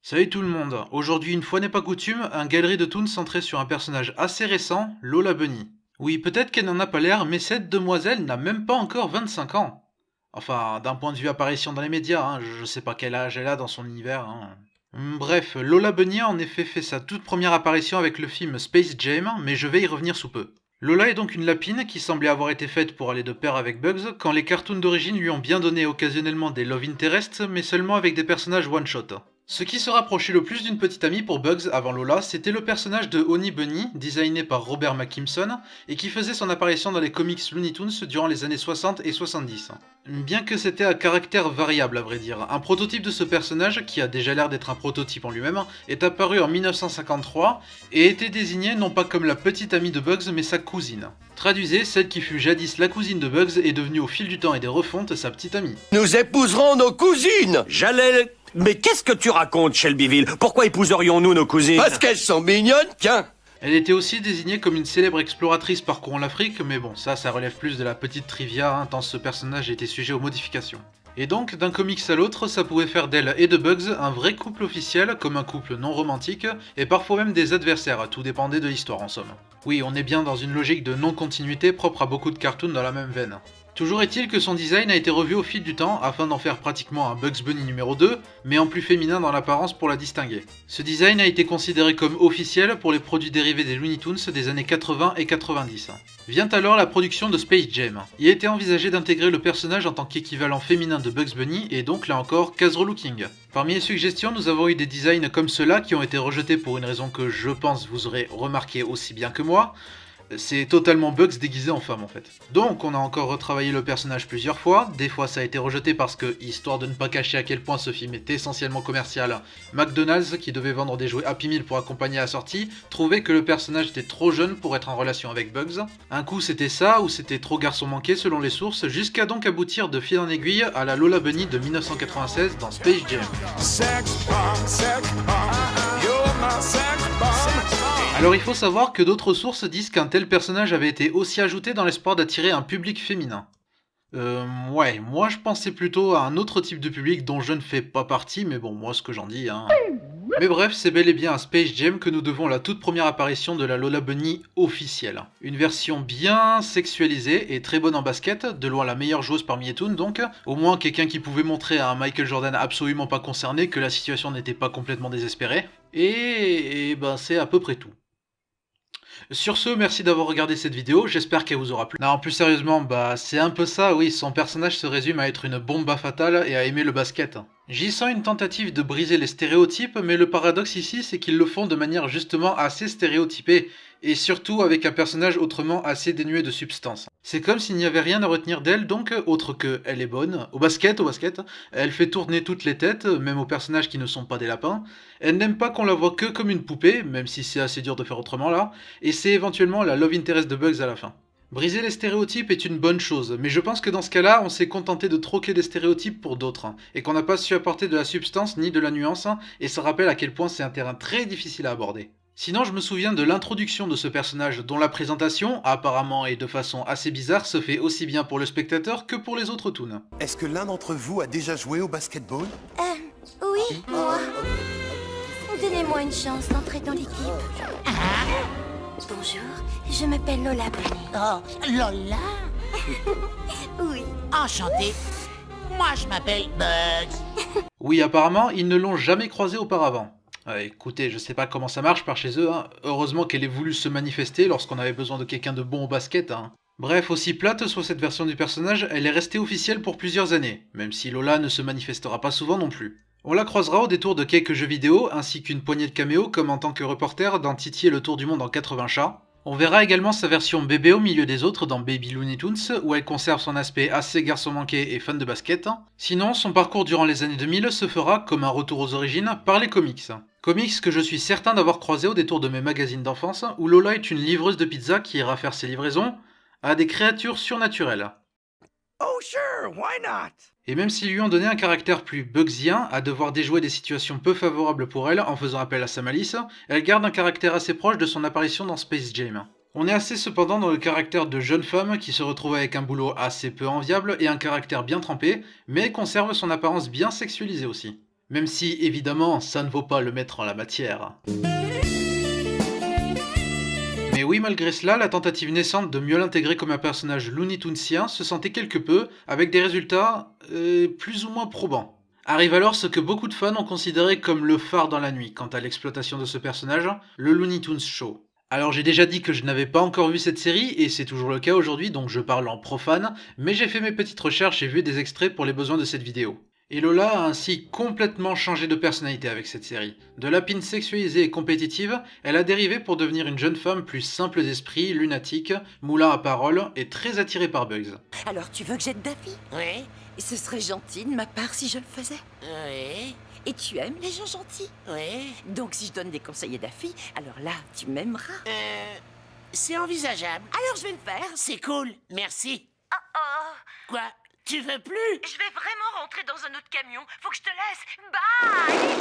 Salut tout le monde, aujourd'hui une fois n'est pas coutume, un galerie de toons centré sur un personnage assez récent, Lola Bunny. Oui, peut-être qu'elle n'en a pas l'air, mais cette demoiselle n'a même pas encore 25 ans. Enfin, d'un point de vue apparition dans les médias, je sais pas quel âge elle a dans son univers. Bref, Lola Bunny a en effet fait sa toute première apparition avec le film Space Jam, mais je vais y revenir sous peu. Lola est donc une lapine qui semblait avoir été faite pour aller de pair avec Bugs, quand les cartoons d'origine lui ont bien donné occasionnellement des love interests, mais seulement avec des personnages one-shot. Ce qui se rapprochait le plus d'une petite amie pour Bugs avant Lola, c'était le personnage de Honey Bunny, designé par Robert McKimson, et qui faisait son apparition dans les comics Looney Tunes durant les années 60 et 70. Bien que c'était à caractère variable à vrai dire, un prototype de ce personnage, qui a déjà l'air d'être un prototype en lui-même, est apparu en 1953 et était désigné non pas comme la petite amie de Bugs mais sa cousine. Traduisez, celle qui fut jadis la cousine de Bugs est devenue au fil du temps et des refontes sa petite amie. Nous épouserons nos cousines. Mais qu'est-ce que tu racontes, Shelbyville? Pourquoi épouserions-nous nos cousines? Parce qu'elles sont mignonnes, tiens. Elle était aussi désignée comme une célèbre exploratrice parcourant l'Afrique, mais bon, ça relève plus de la petite trivia, tant ce personnage était sujet aux modifications. Et donc, d'un comics à l'autre, ça pouvait faire d'elle et de Bugs un vrai couple officiel, comme un couple non romantique, et parfois même des adversaires, tout dépendait de l'histoire en somme. Oui, on est bien dans une logique de non-continuité propre à beaucoup de cartoons dans la même veine. Toujours est-il que son design a été revu au fil du temps afin d'en faire pratiquement un Bugs Bunny numéro 2, mais en plus féminin dans l'apparence pour la distinguer. Ce design a été considéré comme officiel pour les produits dérivés des Looney Tunes des années 80 et 90. Vient alors la production de Space Jam. Il était envisagé d'intégrer le personnage en tant qu'équivalent féminin de Bugs Bunny et donc là encore casual looking. Parmi les suggestions, nous avons eu des designs comme ceux-là qui ont été rejetés pour une raison que je pense vous aurez remarqué aussi bien que moi. C'est totalement Bugs déguisé en femme en fait. Donc on a encore retravaillé le personnage plusieurs fois, des fois ça a été rejeté parce que, histoire de ne pas cacher à quel point ce film est essentiellement commercial, McDonald's, qui devait vendre des jouets Happy Meal pour accompagner la sortie, trouvait que le personnage était trop jeune pour être en relation avec Bugs. Un coup c'était ça, ou c'était trop garçon manqué selon les sources, jusqu'à donc aboutir de fil en aiguille à la Lola Bunny de 1996 dans Space Jam. Alors il faut savoir que d'autres sources disent qu'un tel personnage avait été aussi ajouté dans l'espoir d'attirer un public féminin. Ouais, moi je pensais plutôt à un autre type de public dont je ne fais pas partie, mais bon, moi ce que j'en dis, Mais bref, c'est bel et bien à Space Jam que nous devons la toute première apparition de la Lola Bunny officielle. Une version bien sexualisée et très bonne en basket, de loin la meilleure joueuse parmi les toons donc, au moins quelqu'un qui pouvait montrer à un Michael Jordan absolument pas concerné que la situation n'était pas complètement désespérée. Et ben c'est à peu près tout. Sur ce, merci d'avoir regardé cette vidéo, j'espère qu'elle vous aura plu. Non, plus sérieusement, c'est un peu ça, oui, son personnage se résume à être une bombe à fatale et à aimer le basket. J'y sens une tentative de briser les stéréotypes, mais le paradoxe ici, c'est qu'ils le font de manière justement assez stéréotypée, et surtout avec un personnage autrement assez dénué de substance. C'est comme s'il n'y avait rien à retenir d'elle, donc, autre que elle est bonne, au basket, elle fait tourner toutes les têtes, même aux personnages qui ne sont pas des lapins, elle n'aime pas qu'on la voit que comme une poupée, même si c'est assez dur de faire autrement là, et c'est éventuellement la love interest de Bugs à la fin. Briser les stéréotypes est une bonne chose, mais je pense que dans ce cas-là, on s'est contenté de troquer des stéréotypes pour d'autres, et qu'on n'a pas su apporter de la substance ni de la nuance, et ça rappelle à quel point c'est un terrain très difficile à aborder. Sinon, je me souviens de l'introduction de ce personnage, dont la présentation, apparemment et de façon assez bizarre, se fait aussi bien pour le spectateur que pour les autres toons. Est-ce que l'un d'entre vous a déjà joué au basketball? Oui, moi. Donnez-moi une chance d'entrer dans l'équipe. Bonjour, je m'appelle Lola Bunny. Oh, Lola. Oui. Enchanté. Moi, je m'appelle Bugs. Oui, apparemment, ils ne l'ont jamais croisé auparavant. Écoutez, je sais pas comment ça marche par chez eux, Heureusement qu'elle ait voulu se manifester lorsqu'on avait besoin de quelqu'un de bon au basket, Bref, aussi plate soit cette version du personnage, elle est restée officielle pour plusieurs années, même si Lola ne se manifestera pas souvent non plus. On la croisera au détour de quelques jeux vidéo, ainsi qu'une poignée de caméos comme en tant que reporter dans Titi et le tour du monde en 80 chats. On verra également sa version bébé au milieu des autres dans Baby Looney Tunes, où elle conserve son aspect assez garçon manqué et fan de basket. Sinon, son parcours durant les années 2000 se fera, comme un retour aux origines, par les comics. Comics que je suis certain d'avoir croisé au détour de mes magazines d'enfance, où Lola est une livreuse de pizza qui ira faire ses livraisons à des créatures surnaturelles. Oh sure, why not? Et même s'ils lui ont donné un caractère plus bugsien, à devoir déjouer des situations peu favorables pour elle en faisant appel à sa malice, elle garde un caractère assez proche de son apparition dans Space Jam. On est assez cependant dans le caractère de jeune femme qui se retrouve avec un boulot assez peu enviable et un caractère bien trempé, mais elle conserve son apparence bien sexualisée aussi. Même si, évidemment, ça ne vaut pas le maître en la matière. Mais oui, malgré cela, la tentative naissante de mieux l'intégrer comme un personnage Looney Tunesien se sentait quelque peu, avec des résultats plus ou moins probants. Arrive alors ce que beaucoup de fans ont considéré comme le phare dans la nuit quant à l'exploitation de ce personnage, le Looney Tunes Show. Alors j'ai déjà dit que je n'avais pas encore vu cette série, et c'est toujours le cas aujourd'hui, donc je parle en profane, mais j'ai fait mes petites recherches et vu des extraits pour les besoins de cette vidéo. Et Lola a ainsi complètement changé de personnalité avec cette série. De lapine sexualisée et compétitive, elle a dérivé pour devenir une jeune femme plus simple d'esprit, lunatique, moulin à parole et très attirée par Bugs. Alors tu veux que j'aide Daffy? Oui, Ce serait gentil de ma part si je le faisais. oui, Et tu aimes les gens gentils? oui. Donc si je donne des conseils à Daffy, alors là, tu m'aimeras. C'est envisageable. Alors je vais le faire. C'est cool, merci. Oh, Quoi? Tu veux plus? je vais vraiment rentrer dans un autre camion. Faut que je te laisse. Bye!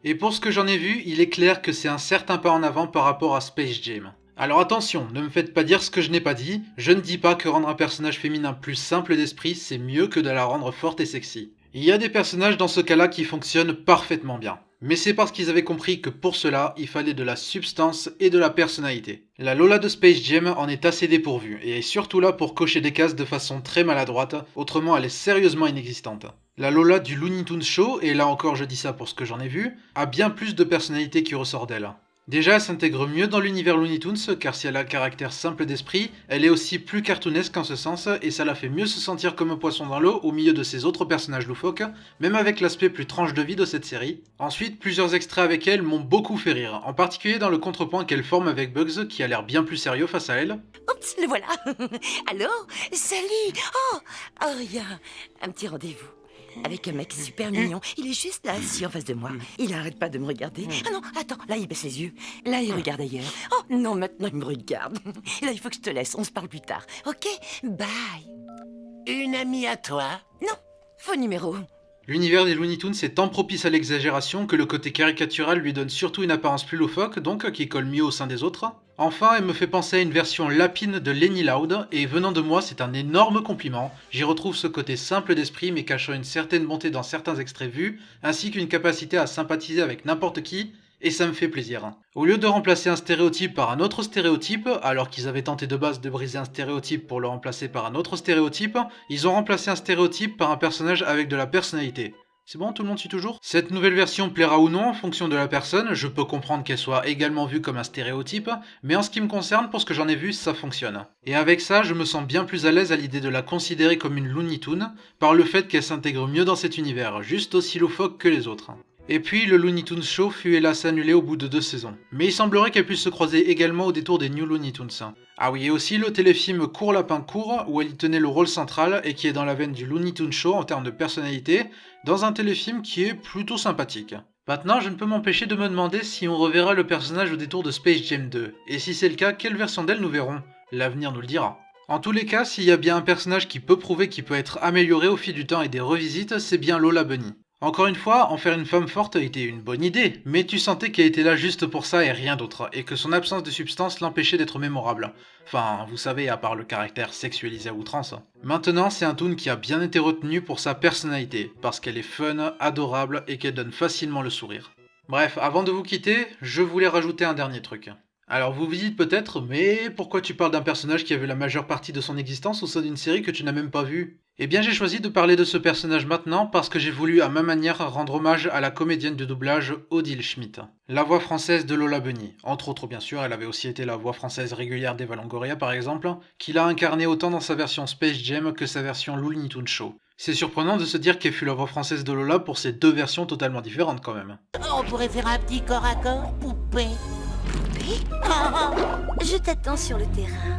Et pour ce que j'en ai vu, il est clair que c'est un certain pas en avant par rapport à Space Jam. Alors attention, ne me faites pas dire ce que je n'ai pas dit, je ne dis pas que rendre un personnage féminin plus simple d'esprit, c'est mieux que de la rendre forte et sexy. Il y a des personnages dans ce cas-là qui fonctionnent parfaitement bien. Mais c'est parce qu'ils avaient compris que pour cela, il fallait de la substance et de la personnalité. La Lola de Space Jam en est assez dépourvue, et est surtout là pour cocher des cases de façon très maladroite, autrement elle est sérieusement inexistante. La Lola du Looney Tunes Show, et là encore je dis ça pour ce que j'en ai vu, a bien plus de personnalité qui ressort d'elle. Déjà, elle s'intègre mieux dans l'univers Looney Tunes, car si elle a un caractère simple d'esprit, elle est aussi plus cartoonesque en ce sens, et ça la fait mieux se sentir comme un poisson dans l'eau au milieu de ses autres personnages loufoques, même avec l'aspect plus tranche de vie de cette série. Ensuite, plusieurs extraits avec elle m'ont beaucoup fait rire, en particulier dans le contrepoint qu'elle forme avec Bugs, qui a l'air bien plus sérieux face à elle. Oups, le voilà. Alors, salut. Rien. Un petit rendez-vous. Avec un mec super mignon. Il est juste là, assis en face de moi. Il arrête pas de me regarder. Ah non, attends, là il baisse les yeux. Là il regarde ailleurs. Oh non, maintenant il me regarde. Là il faut que je te laisse, on se parle plus tard. Ok, bye. Une amie à toi? Non, faux numéro. L'univers des Looney Tunes est tant propice à l'exagération que le côté caricatural lui donne surtout une apparence plus loufoque, donc qui colle mieux au sein des autres. Enfin, elle me fait penser à une version lapine de Lenny Loud, et venant de moi, c'est un énorme compliment. J'y retrouve ce côté simple d'esprit mais cachant une certaine bonté dans certains extraits vus, ainsi qu'une capacité à sympathiser avec n'importe qui, et ça me fait plaisir. Au lieu de remplacer un stéréotype par un autre stéréotype, alors qu'ils avaient tenté de base de briser un stéréotype pour le remplacer par un autre stéréotype, ils ont remplacé un stéréotype par un personnage avec de la personnalité. C'est bon, tout le monde suit toujours? Cette nouvelle version plaira ou non en fonction de la personne, je peux comprendre qu'elle soit également vue comme un stéréotype, mais en ce qui me concerne, pour ce que j'en ai vu, ça fonctionne. Et avec ça, je me sens bien plus à l'aise à l'idée de la considérer comme une Looney Tune, par le fait qu'elle s'intègre mieux dans cet univers, juste aussi loufoque que les autres. Et puis, le Looney Tunes Show fut hélas annulé au bout de 2 saisons. Mais il semblerait qu'elle puisse se croiser également au détour des New Looney Tunes. Ah oui, et aussi le téléfilm Court Lapin Court, où elle y tenait le rôle central et qui est dans la veine du Looney Tunes Show en termes de personnalité, dans un téléfilm qui est plutôt sympathique. Maintenant, je ne peux m'empêcher de me demander si on reverra le personnage au détour de Space Jam 2, et si c'est le cas, quelle version d'elle nous verrons? L'avenir nous le dira. En tous les cas, s'il y a bien un personnage qui peut prouver qu'il peut être amélioré au fil du temps et des revisites, c'est bien Lola Bunny. Encore une fois, en faire une femme forte était une bonne idée, mais tu sentais qu'elle était là juste pour ça et rien d'autre, et que son absence de substance l'empêchait d'être mémorable. Enfin, vous savez, à part le caractère sexualisé à outrance. Maintenant, c'est un toon qui a bien été retenu pour sa personnalité, parce qu'elle est fun, adorable et qu'elle donne facilement le sourire. Bref, avant de vous quitter, je voulais rajouter un dernier truc. Alors vous vous dites peut-être, mais pourquoi tu parles d'un personnage qui avait la majeure partie de son existence au sein d'une série que tu n'as même pas vue? Eh bien j'ai choisi de parler de ce personnage maintenant parce que j'ai voulu à ma manière rendre hommage à la comédienne de doublage Odile Schmidt, la voix française de Lola Bunny. Entre autres bien sûr, elle avait aussi été la voix française régulière d'Eva Longoria par exemple, qu'il a incarné autant dans sa version Space Jam que sa version Looney Tunes Show. C'est surprenant de se dire qu'elle fut la voix française de Lola pour ces deux versions totalement différentes quand même. On pourrait faire un petit corps à corps, poupée. Je t'attends sur le terrain,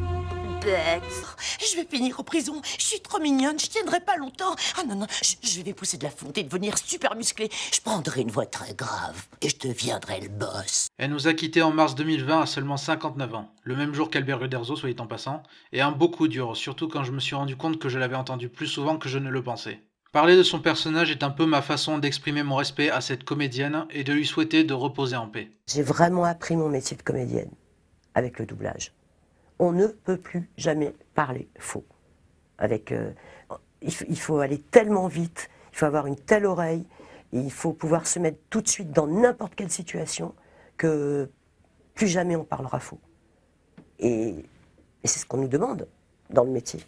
Bugs. Je vais finir en prison. Je suis trop mignonne, je tiendrai pas longtemps. Ah non, non, je vais pousser de la fonte et devenir super musclée. Je prendrai une voix très grave et je deviendrai le boss. Elle nous a quittés en mars 2020 à seulement 59 ans, le même jour qu'Albert Uderzo, soit dit en passant, et un beau coup dur, surtout quand je me suis rendu compte que je l'avais entendu plus souvent que je ne le pensais. Parler de son personnage est un peu ma façon d'exprimer mon respect à cette comédienne et de lui souhaiter de reposer en paix. J'ai vraiment appris mon métier de comédienne avec le doublage. On ne peut plus jamais parler faux. Il faut aller tellement vite, il faut avoir une telle oreille, Et il faut pouvoir se mettre tout de suite dans n'importe quelle situation que plus jamais on parlera faux. Et c'est ce qu'on nous demande dans le métier.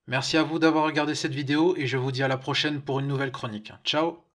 Merci à vous d'avoir regardé cette vidéo et je vous dis à la prochaine pour une nouvelle chronique. Ciao!